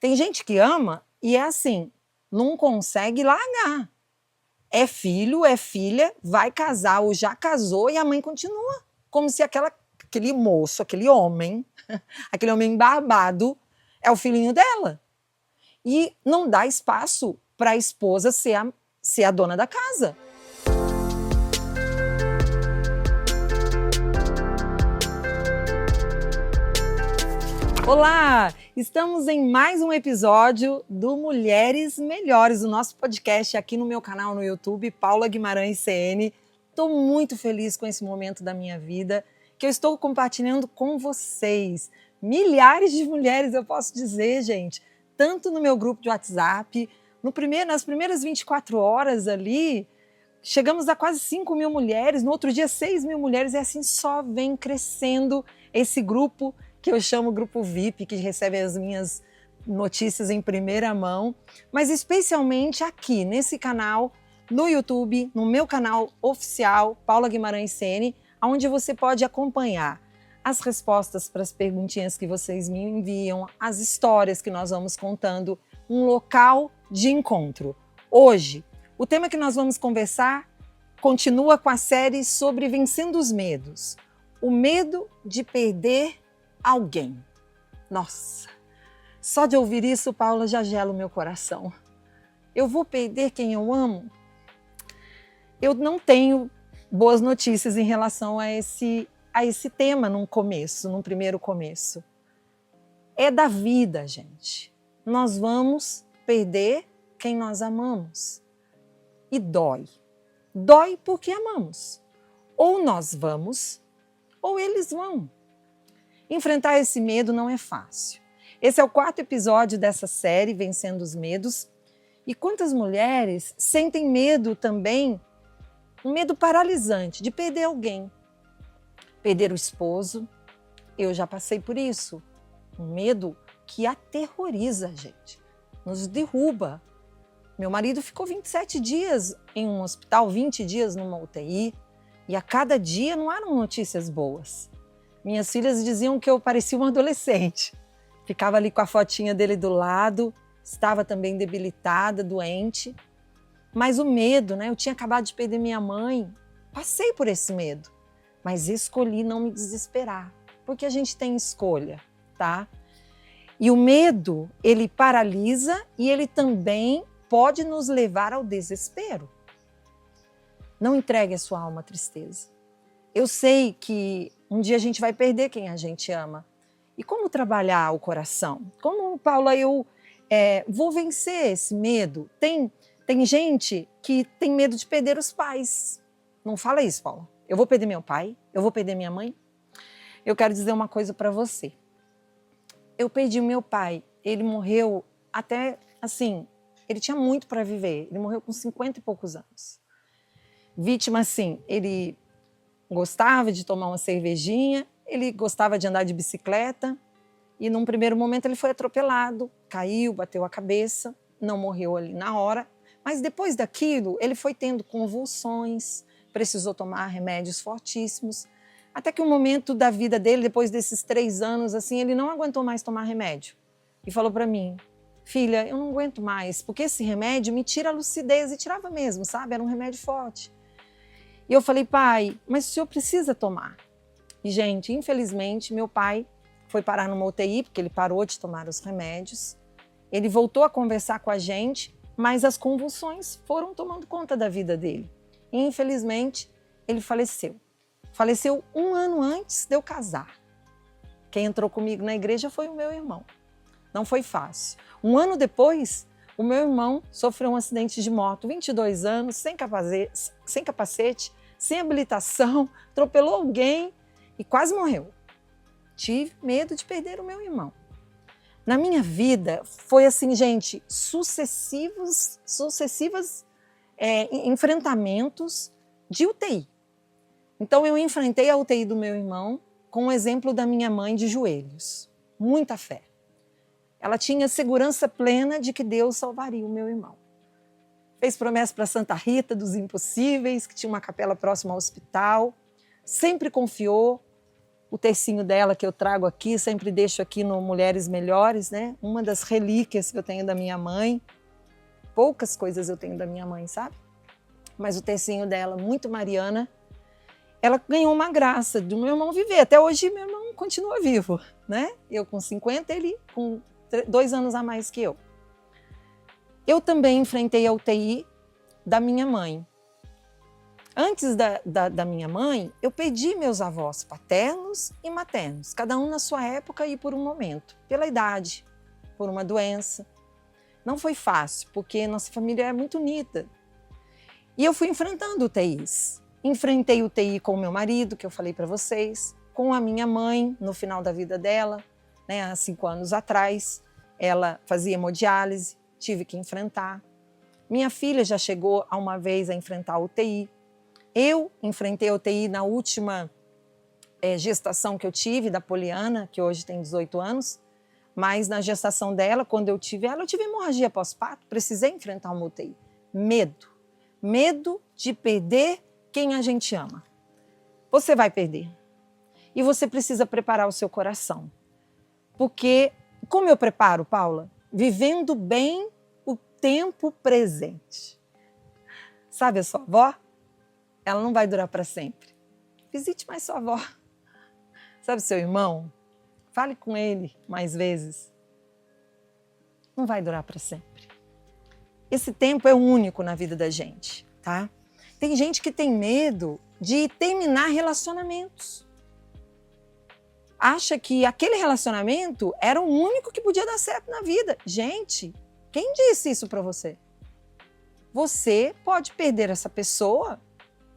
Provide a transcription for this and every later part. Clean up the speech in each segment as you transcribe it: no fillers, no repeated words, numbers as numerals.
Tem gente que ama e é assim, não consegue largar. É filho, é filha, vai casar ou já casou e a mãe continua. Como se aquele moço, aquele homem barbado, é o filhinho dela. E não dá espaço para a esposa ser a dona da casa. Olá! Estamos em mais um episódio do Mulheres Melhores, o nosso podcast aqui no meu canal no YouTube, Paula Guimarães CN. Estou muito feliz com esse momento da minha vida que eu estou compartilhando com vocês. Milhares de mulheres, eu posso dizer, gente, tanto no meu grupo de WhatsApp, nas primeiras 24 horas ali, chegamos a quase 5.000 mulheres, no outro dia 6.000 mulheres, e assim só vem crescendo esse grupo que eu chamo Grupo VIP, que recebe as minhas notícias em primeira mão, mas especialmente aqui nesse canal, no YouTube, no meu canal oficial, Paula Guimarães CN, onde você pode acompanhar as respostas para as perguntinhas que vocês me enviam, as histórias que nós vamos contando, um local de encontro. Hoje, o tema que nós vamos conversar continua com a série sobre vencendo os medos. O medo de perder alguém. Nossa, só de ouvir isso, Paula, já gela o meu coração. Eu vou perder quem eu amo? Eu não tenho boas notícias em relação a esse tema num primeiro começo. É da vida, gente. Nós vamos perder quem nós amamos. E dói. Dói porque amamos. Ou nós vamos, ou eles vão. Enfrentar esse medo não é fácil. Esse é o 4º episódio dessa série, Vencendo os Medos. E quantas mulheres sentem medo também, um medo paralisante de perder alguém. Perder o esposo, eu já passei por isso. Um medo que aterroriza a gente, nos derruba. Meu marido ficou 27 dias em um hospital, 20 dias numa UTI, e a cada dia não eram notícias boas. Minhas filhas diziam que eu parecia uma adolescente. Ficava ali com a fotinha dele do lado, estava também debilitada, doente. Mas o medo, né? Eu tinha acabado de perder minha mãe, passei por esse medo. Mas escolhi não me desesperar, porque a gente tem escolha, tá? E o medo, ele paralisa e ele também pode nos levar ao desespero. Não entregue a sua alma à tristeza. Eu sei que um dia a gente vai perder quem a gente ama. E como trabalhar o coração? Como, Paula, eu vou vencer esse medo? Tem gente que tem medo de perder os pais. Não fala isso, Paula. Eu vou perder meu pai? Eu vou perder minha mãe? Eu quero dizer uma coisa para você. Eu perdi o meu pai. Ele morreu até, assim, ele tinha muito para viver. Ele morreu com 50 e poucos anos. Vítima, assim, ele gostava de tomar uma cervejinha, ele gostava de andar de bicicleta e num primeiro momento ele foi atropelado, caiu, bateu a cabeça, não morreu ali na hora, mas depois daquilo ele foi tendo convulsões, precisou tomar remédios fortíssimos, até que um momento da vida dele, depois desses 3 anos, assim, ele não aguentou mais tomar remédio e falou para mim: filha, eu não aguento mais, porque esse remédio me tira a lucidez, e tirava mesmo, sabe? Era um remédio forte. E eu falei: pai, mas o senhor precisa tomar. E, gente, infelizmente, meu pai foi parar numa UTI, porque ele parou de tomar os remédios. Ele voltou a conversar com a gente, mas as convulsões foram tomando conta da vida dele. E, infelizmente, ele faleceu. Faleceu 1 ano antes de eu casar. Quem entrou comigo na igreja foi o meu irmão. Não foi fácil. 1 ano depois, o meu irmão sofreu um acidente de moto, 22 anos, sem capacete, sem habilitação, atropelou alguém e quase morreu. Tive medo de perder o meu irmão. Na minha vida, foi assim, gente, sucessivos enfrentamentos de UTI. Então, eu enfrentei a UTI do meu irmão com o exemplo da minha mãe de joelhos. Muita fé. Ela tinha segurança plena de que Deus salvaria o meu irmão. Fez promessa para Santa Rita dos Impossíveis, que tinha uma capela próxima ao hospital. Sempre confiou. o tercinho dela que eu trago aqui, sempre deixo aqui no Mulheres Melhores, né? Uma das relíquias que eu tenho da minha mãe. Poucas coisas eu tenho da minha mãe, sabe? Mas o tercinho dela, muito mariana, ela ganhou uma graça do meu irmão viver. Até hoje meu irmão continua vivo, né? Eu com 50, ele com 2 anos a mais que eu. Eu também enfrentei a UTI da minha mãe. Antes da minha mãe, eu perdi meus avós paternos e maternos, cada um na sua época e por um momento, pela idade, por uma doença. Não foi fácil, porque nossa família é muito unida. E eu fui enfrentando UTIs. Enfrentei UTI com o meu marido, que eu falei para vocês, com a minha mãe, no final da vida dela, né, há 5 anos atrás. Ela fazia hemodiálise, tive que enfrentar. Minha filha já chegou a uma vez a enfrentar a UTI. Eu enfrentei a UTI na última gestação que eu tive, da Poliana, que hoje tem 18 anos, mas na gestação dela, quando eu tive ela, eu tive hemorragia pós-parto, precisei enfrentar uma UTI. Medo. Medo de perder quem a gente ama. Você vai perder. E você precisa preparar o seu coração. Porque, como eu preparo, Paula? Vivendo bem o tempo presente. Sabe a sua avó? Ela não vai durar para sempre. Visite mais sua avó. Sabe seu irmão? Fale com ele mais vezes. Não vai durar para sempre. Esse tempo é único na vida da gente, tá? Tem gente que tem medo de terminar relacionamentos. Acha que aquele relacionamento era o único que podia dar certo na vida. Gente, quem disse isso para você? Você pode perder essa pessoa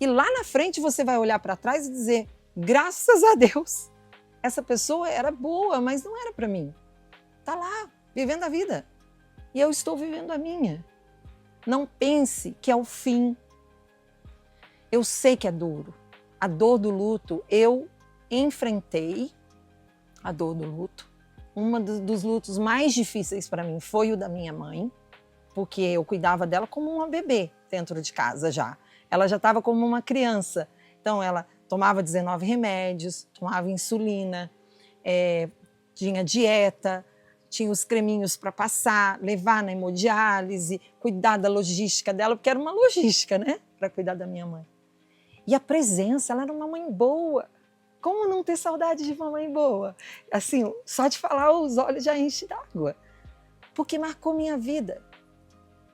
e lá na frente você vai olhar para trás e dizer, graças a Deus, essa pessoa era boa, mas não era para mim. Tá lá, vivendo a vida. E eu estou vivendo a minha. Não pense que é o fim. Eu sei que é duro. A dor do luto, eu enfrentei a dor do luto. Um dos lutos mais difíceis para mim foi o da minha mãe, porque eu cuidava dela como uma bebê dentro de casa já. Ela já estava como uma criança. Então, ela tomava 19 remédios, tomava insulina, tinha dieta, tinha os creminhos para passar, levar na hemodiálise, cuidar da logística dela, porque era uma logística, né? Para cuidar da minha mãe. E a presença, ela era uma mãe boa. Como não ter saudade de uma mãe boa? Assim, só de falar os olhos já enchem d'água. Porque marcou minha vida.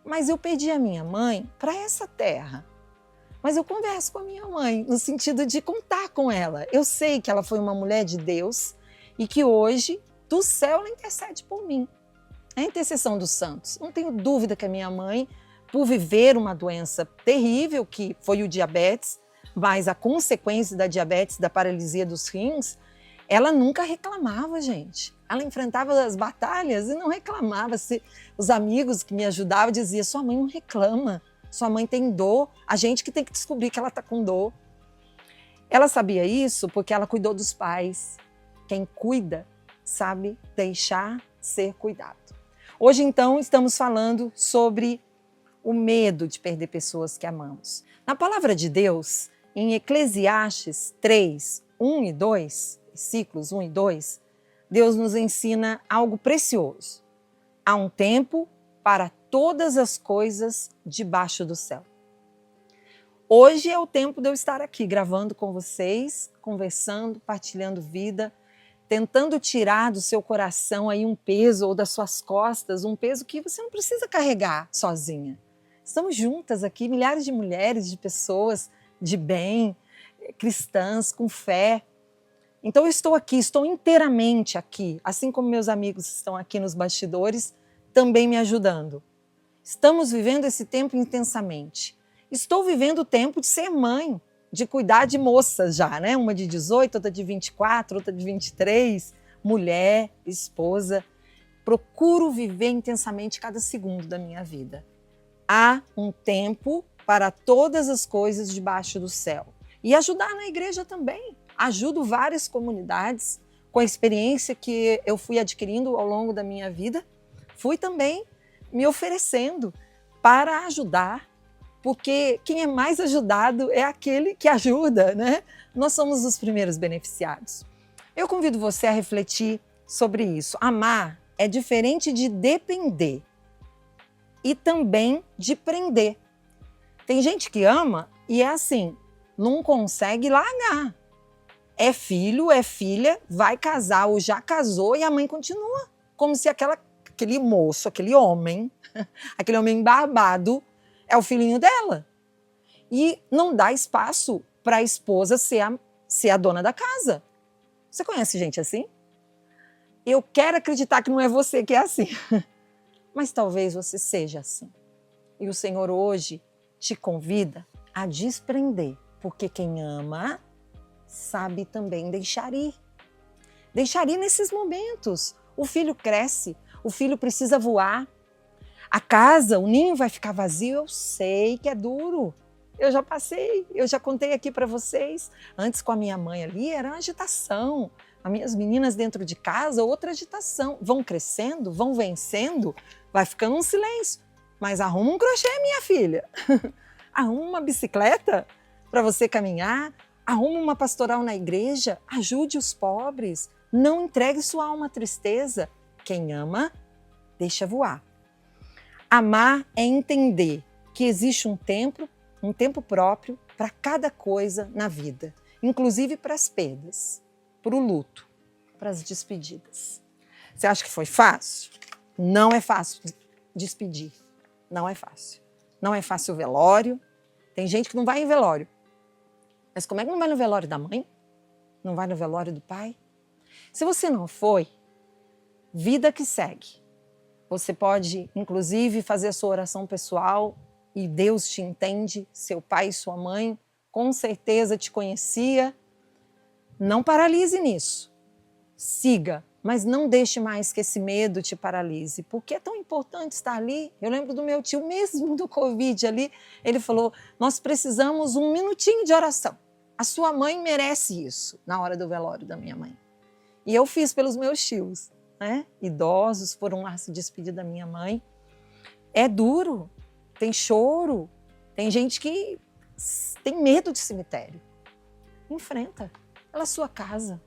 Mas eu perdi a minha mãe para essa terra. Mas eu converso com a minha mãe, no sentido de contar com ela. Eu sei que ela foi uma mulher de Deus e que hoje, do céu, ela intercede por mim. É a intercessão dos santos. Não tenho dúvida que a minha mãe, por viver uma doença terrível, que foi o diabetes, mas a consequência da diabetes, da paralisia dos rins, ela nunca reclamava, gente. Ela enfrentava as batalhas e não reclamava. Os amigos que me ajudavam diziam, sua mãe não reclama. Sua mãe tem dor, a gente que tem que descobrir que ela está com dor. Ela sabia isso porque ela cuidou dos pais. Quem cuida sabe deixar ser cuidado. Hoje, então, estamos falando sobre o medo de perder pessoas que amamos. Na palavra de Deus, em Eclesiastes 3, 1 e 2, versículos 1 e 2, Deus nos ensina algo precioso. Há um tempo para todas as coisas debaixo do céu. Hoje é o tempo de eu estar aqui gravando com vocês, conversando, partilhando vida, tentando tirar do seu coração aí um peso ou das suas costas, um peso que você não precisa carregar sozinha. Estamos juntas aqui, milhares de mulheres, de pessoas de bem, cristãs, com fé. Então eu estou aqui, estou inteiramente aqui, assim como meus amigos estão aqui nos bastidores, também me ajudando. Estamos vivendo esse tempo intensamente. Estou vivendo o tempo de ser mãe, de cuidar de moças já, né? Uma de 18, outra de 24, outra de 23, mulher, esposa. Procuro viver intensamente cada segundo da minha vida. Há um tempo para todas as coisas debaixo do céu. E ajudar na igreja também. Ajudo várias comunidades com a experiência que eu fui adquirindo ao longo da minha vida. Fui também me oferecendo para ajudar, porque quem é mais ajudado é aquele que ajuda, né? Nós somos os primeiros beneficiados. Eu convido você a refletir sobre isso. Amar é diferente de depender e também de prender. Tem gente que ama e é assim, não consegue largar. É filho, é filha, vai casar ou já casou e a mãe continua. Como se aquele moço, aquele homem barbado é o filhinho dela. E não dá espaço para a esposa ser a dona da casa. Você conhece gente assim? Eu quero acreditar que não é você que é assim. Mas talvez você seja assim. E o Senhor hoje te convida a desprender, porque quem ama sabe também deixar ir. Deixar ir nesses momentos. O filho cresce, o filho precisa voar. A casa, o ninho vai ficar vazio, eu sei que é duro. Eu já passei, eu já contei aqui para vocês. Antes com a minha mãe ali era uma agitação. As minhas meninas dentro de casa, outra agitação. Vão crescendo, vão vencendo, vai ficando um silêncio. Mas arruma um crochê, minha filha. Arruma uma bicicleta para você caminhar. Arruma uma pastoral na igreja. Ajude os pobres. Não entregue sua alma à tristeza. Quem ama, deixa voar. Amar é entender que existe um tempo próprio para cada coisa na vida, inclusive para as perdas, para o luto, para as despedidas. Você acha que foi fácil? Não é fácil despedir. Não é fácil. Não é fácil o velório. Tem gente que não vai em velório. Mas como é que não vai no velório da mãe? Não vai no velório do pai? Se você não foi, vida que segue. Você pode, inclusive, fazer a sua oração pessoal e Deus te entende, seu pai e sua mãe, com certeza te conhecia. Não paralise nisso. Siga, mas não deixe mais que esse medo te paralise, porque é tão importante estar ali. Eu lembro do meu tio, mesmo do Covid ali, ele falou, nós precisamos um minutinho de oração. A sua mãe merece isso, na hora do velório da minha mãe. E eu fiz pelos meus tios. Né? Idosos foram lá se despedir da minha mãe. É duro, tem choro, tem gente que tem medo de cemitério. Enfrenta, ela é sua casa.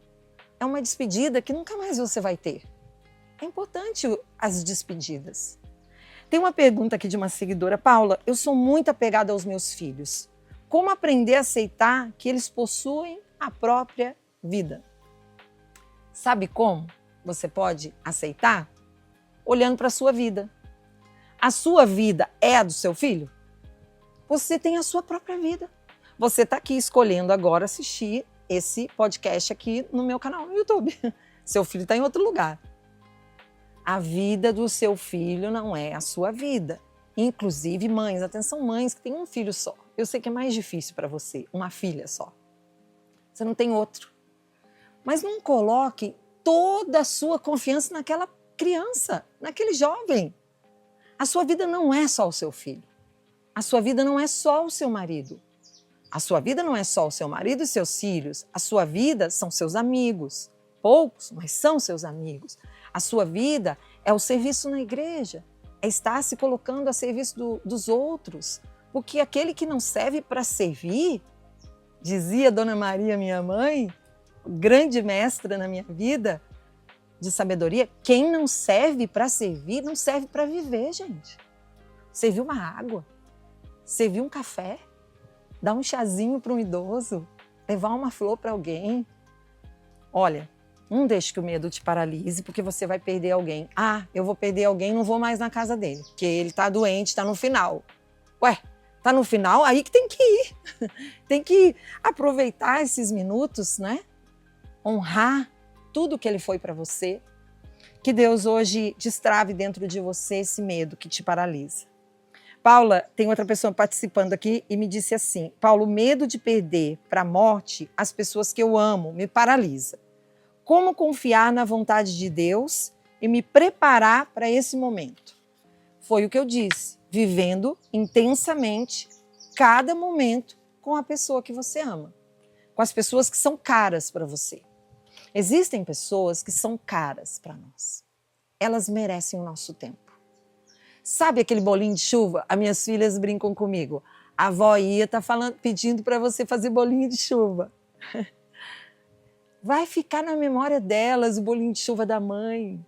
É uma despedida que nunca mais você vai ter. É importante as despedidas. Tem uma pergunta aqui de uma seguidora. Paula, eu sou muito apegada aos meus filhos. Como aprender a aceitar que eles possuem a própria vida? Sabe como você pode aceitar? Olhando para a sua vida. A sua vida é a do seu filho? Você tem a sua própria vida. Você está aqui escolhendo agora assistir esse podcast aqui no meu canal no YouTube. Seu filho está em outro lugar. A vida do seu filho não é a sua vida. Inclusive, mães, atenção mães que têm um filho só. Eu sei que é mais difícil para você, uma filha só. Você não tem outro. Mas não coloque toda a sua confiança naquela criança, naquele jovem. A sua vida não é só o seu filho. A sua vida não é só o seu marido. A sua vida não é só o seu marido e seus filhos. A sua vida são seus amigos. Poucos, mas são seus amigos. A sua vida é o serviço na igreja. É estar se colocando a serviço dos outros. Porque aquele que não serve para servir, dizia Dona Maria, minha mãe, grande mestra na minha vida de sabedoria, quem não serve para servir, não serve para viver, gente. Servir uma água, servir um café, dar um chazinho para um idoso, levar uma flor para alguém. Olha, não deixe que o medo te paralise, porque você vai perder alguém. Ah, eu vou perder alguém, não vou mais na casa dele, porque ele está doente, está no final. Ué, está no final? Aí que tem que ir. Tem que aproveitar esses minutos, né? Honrar tudo que ele foi para você. Que Deus hoje destrave dentro de você esse medo que te paralisa. Paula, tem outra pessoa participando aqui e me disse assim, Paulo, o medo de perder para a morte as pessoas que eu amo me paralisa. Como confiar na vontade de Deus e me preparar para esse momento? Foi o que eu disse, vivendo intensamente cada momento com a pessoa que você ama, com as pessoas que são caras para você. Existem pessoas que são caras para nós. Elas merecem o nosso tempo. Sabe aquele bolinho de chuva? As minhas filhas brincam comigo. A avó ia tá pedindo para você fazer bolinho de chuva. Vai ficar na memória delas o bolinho de chuva da mãe.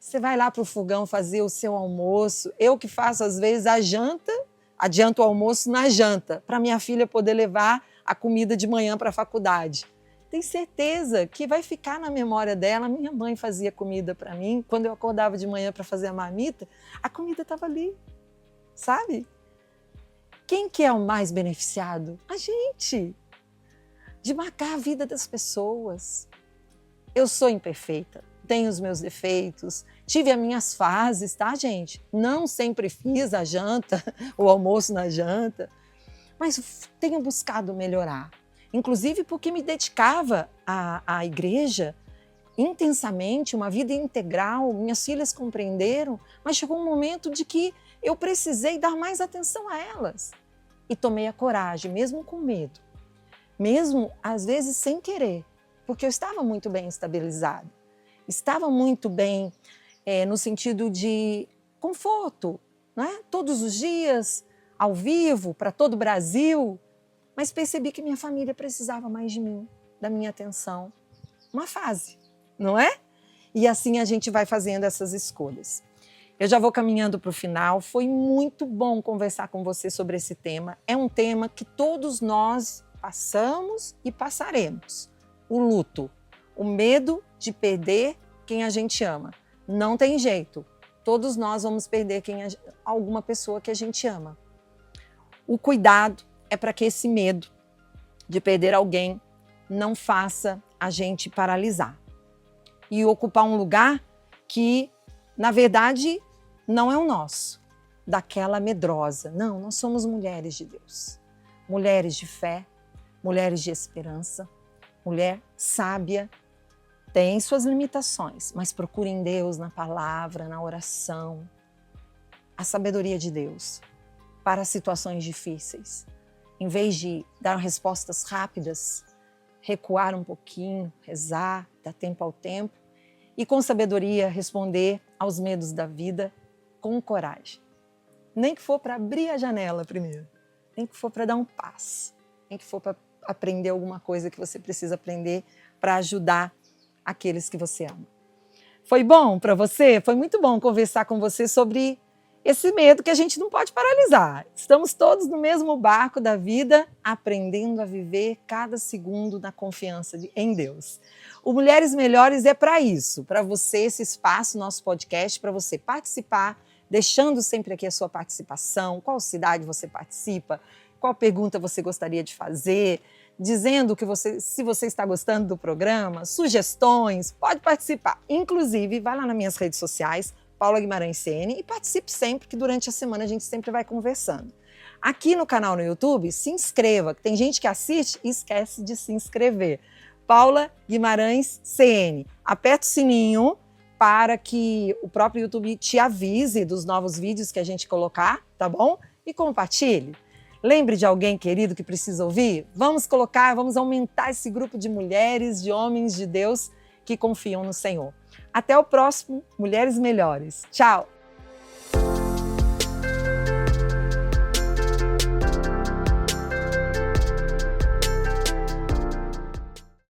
Você vai lá para o fogão fazer o seu almoço. Eu que faço, às vezes, a janta, adianto o almoço na janta, para minha filha poder levar a comida de manhã para a faculdade. Tenho certeza que vai ficar na memória dela. Minha mãe fazia comida para mim. Quando eu acordava de manhã para fazer a marmita, a comida estava ali, sabe? Quem que é o mais beneficiado? A gente. De marcar a vida das pessoas. Eu sou imperfeita, tenho os meus defeitos, tive as minhas fases, tá, gente? Não sempre fiz a janta, o almoço na janta, mas tenho buscado melhorar. Inclusive porque me dedicava à igreja intensamente, uma vida integral, minhas filhas compreenderam, mas chegou um momento de que eu precisei dar mais atenção a elas. E tomei a coragem, mesmo com medo. Mesmo, às vezes, sem querer, porque eu estava muito bem estabilizada. Estava muito bem no sentido de conforto, né? Todos os dias, ao vivo, para todo o Brasil. Mas percebi que minha família precisava mais de mim, da minha atenção. Uma fase, não é? E assim a gente vai fazendo essas escolhas. Eu já vou caminhando para o final. Foi muito bom conversar com você sobre esse tema. É um tema que todos nós passamos e passaremos. O luto, o medo de perder quem a gente ama. Não tem jeito. Todos nós vamos perder alguma pessoa que a gente ama. O cuidado é para que esse medo de perder alguém não faça a gente paralisar e ocupar um lugar que, na verdade, não é o nosso, daquela medrosa. Não, nós somos mulheres de Deus, mulheres de fé, mulheres de esperança, mulher sábia, tem suas limitações, mas procure em Deus, na palavra, na oração, a sabedoria de Deus para situações difíceis. Em vez de dar respostas rápidas, recuar um pouquinho, rezar, dar tempo ao tempo e com sabedoria responder aos medos da vida com coragem. Nem que for para abrir a janela primeiro, nem que for para dar um passo, nem que for para aprender alguma coisa que você precisa aprender para ajudar aqueles que você ama. Foi bom para você? Foi muito bom conversar com você sobre esse medo que a gente não pode paralisar. Estamos todos no mesmo barco da vida, aprendendo a viver cada segundo na confiança em Deus. O Mulheres Melhores é para isso, para você, esse espaço, nosso podcast, para você participar, deixando sempre aqui a sua participação, qual cidade você participa, qual pergunta você gostaria de fazer, dizendo que se você está gostando do programa, sugestões, pode participar. Inclusive, vai lá nas minhas redes sociais, Paula Guimarães CN, e participe sempre, que durante a semana a gente sempre vai conversando. Aqui no canal no YouTube, se inscreva, que tem gente que assiste e esquece de se inscrever. Paula Guimarães CN. Aperta o sininho para que o próprio YouTube te avise dos novos vídeos que a gente colocar, tá bom? E compartilhe. Lembre de alguém querido que precisa ouvir? Vamos aumentar esse grupo de mulheres, de homens de Deus que confiam no Senhor. Até o próximo Mulheres Melhores. Tchau!